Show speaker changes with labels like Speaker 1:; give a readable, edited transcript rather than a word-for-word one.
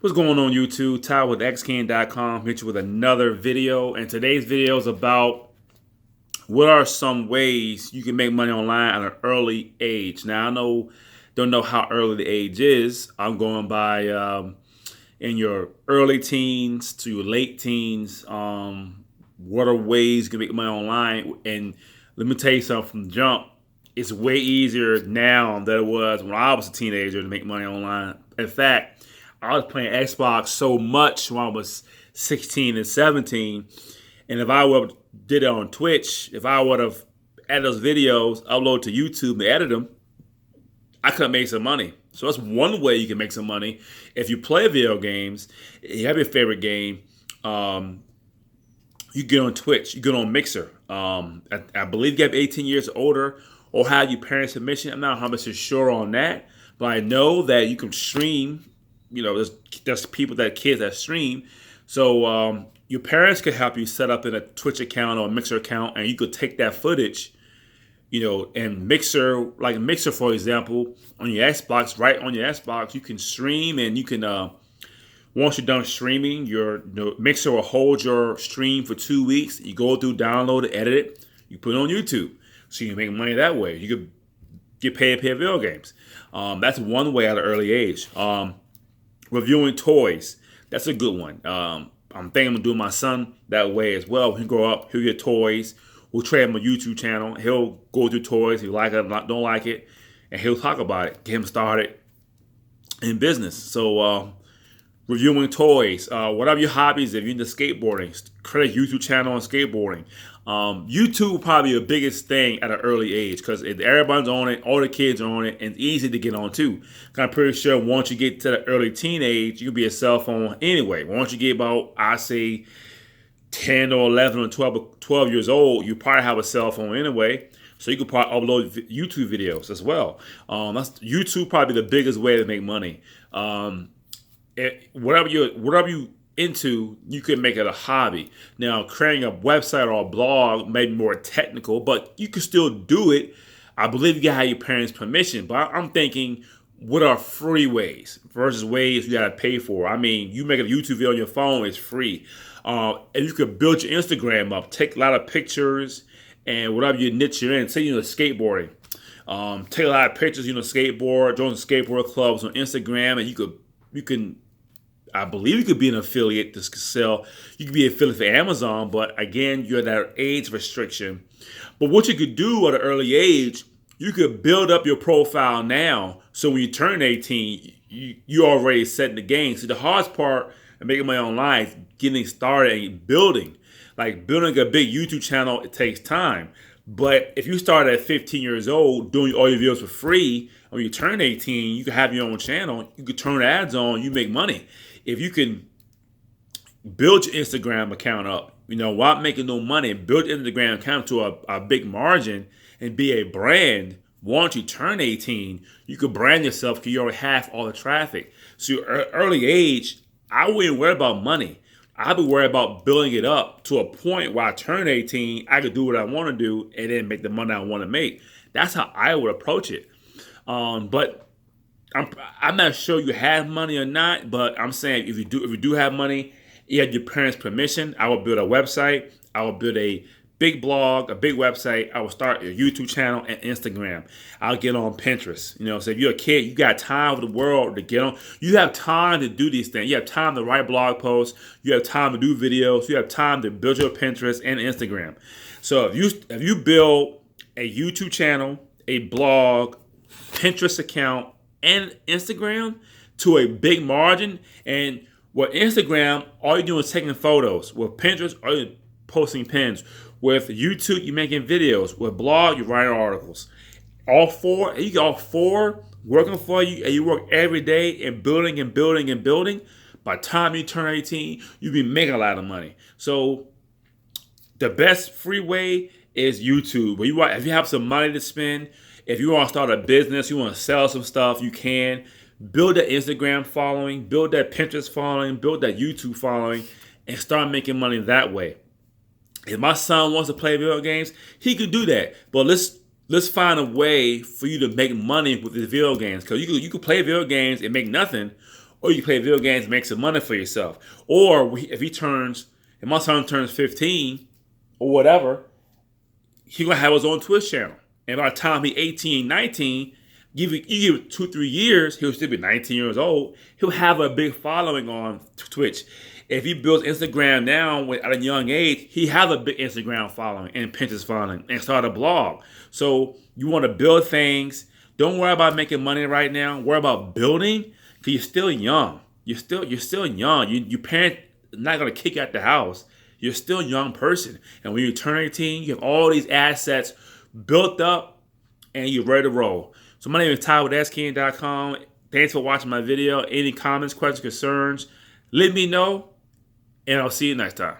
Speaker 1: What's going on YouTube? Ty with xcan.com hit you with another video. And today's video is about what are some ways you can make money online at an early age. Now don't know how early the age is. I'm going by in your early teens to your late teens. What are ways you can make money online? And let me tell you something from the jump. It's way easier now than it was when I was a teenager to make money online. In fact, I was playing Xbox so much when I was 16 and 17. And if I would have did it on Twitch, if I would have edited those videos, upload to YouTube and edit them, I could have made some money. So that's one way you can make some money. If you play video games, you have your favorite game, you get on Twitch, you get on Mixer. I believe you have 18 years older or have your parents' permission. I'm not 100% sure on that, but I know that you can stream. There's kids that stream. So your parents could help you set up in a Twitch account or a Mixer account, and you could take that footage, and Mixer, for example, on your Xbox, right on your Xbox, you can stream and you can, once you're done streaming, your Mixer will hold your stream for 2 weeks. You go through, download it, edit it, you put it on YouTube. So you can make money that way. You could get paid to play video games. That's one way at an early age. Reviewing toys, that's a good one. I'm thinking I'm gonna do my son that way as well. When he grow up, he'll get toys. We'll trade him a YouTube channel. He'll go through toys. He like it, don't like it, and he'll talk about it. Get him started in business. So reviewing toys, whatever your hobbies. If you're into skateboarding, create a YouTube channel on skateboarding. YouTube probably the biggest thing at an early age because everybody's on it, all the kids are on it, and it's easy to get on too. I'm pretty sure once you get to the early teenage, you can be a cell phone anyway. Once you get about, I say, 10 or 11 or 12 years old, you probably have a cell phone anyway. So you could probably upload YouTube videos as well. That's YouTube probably the biggest way to make money. Whatever you into, you can make it a hobby. Now, creating a website or a blog may be more technical, but you can still do it. I believe you gotta have your parents' permission, but I'm thinking, what are free ways versus ways you gotta pay for? I mean, you make a YouTube video on your phone, it's free. And you could build your Instagram up, take a lot of pictures, and whatever your niche you're in, say skateboarding. Take a lot of pictures, skateboard, join the skateboard clubs on Instagram, and you can I believe you could be an affiliate to sell. You could be an affiliate for Amazon, but again, you're that age restriction. But what you could do at an early age, you could build up your profile now. So when you turn 18, you already set in the game. So the hardest part of making money online is getting started and building. Like building a big YouTube channel, it takes time. But if you start at 15 years old doing all your videos for free, when you turn 18, you can have your own channel. You can turn ads on, you make money. If you can build your Instagram account up, without making no money, build your Instagram account to a big margin and be a brand. Once you turn 18, you could brand yourself because you already have all the traffic. So your early age, I wouldn't worry about money. I'd be worried about building it up to a point where I turn 18, I could do what I want to do and then make the money I want to make. That's how I would approach it. But I'm not sure you have money or not, but I'm saying if you do have money, you have your parents' permission. I would build a website. I would build a big blog, a big website. I would start a YouTube channel and Instagram. I'll get on Pinterest. So if you're a kid, you got time for the world to get on. You have time to do these things. You have time to write blog posts. You have time to do videos. You have time to build your Pinterest and Instagram. So if you build a YouTube channel, a blog, Pinterest account, and Instagram to a big margin, and with Instagram, all you're doing is taking photos. With Pinterest, all you're posting pins. With YouTube, you're making videos. With blog, you're writing articles. You got all four working for you, and you work every day and building and building and building. By the time you turn 18, you'll be making a lot of money. So the best free way is YouTube. But if you have some money to spend, if you want to start a business, you want to sell some stuff, you can. Build that Instagram following, build that Pinterest following, build that YouTube following, and start making money that way. If my son wants to play video games, he could do that. But let's find a way for you to make money with the video games. Because you could play video games and make nothing, or you play video games and make some money for yourself. Or if my son turns 15 or whatever, he gonna have his own Twitch channel. And by the time he's 18, 19, you give it 2, 3 years, he'll still be 19 years old. He'll have a big following on Twitch. If he builds Instagram now at a young age, he has a big Instagram following and Pinterest following and start a blog. So you want to build things. Don't worry about making money right now. Worry about building because you're still young. You're still young. Your parents are not gonna kick you out the house. You're still a young person. And when you turn 18, you have all these assets built up and you're ready to roll. So my name is Ty with SKN.com. Thanks for watching my video. Any comments, questions, concerns, let me know, and I'll see you next time.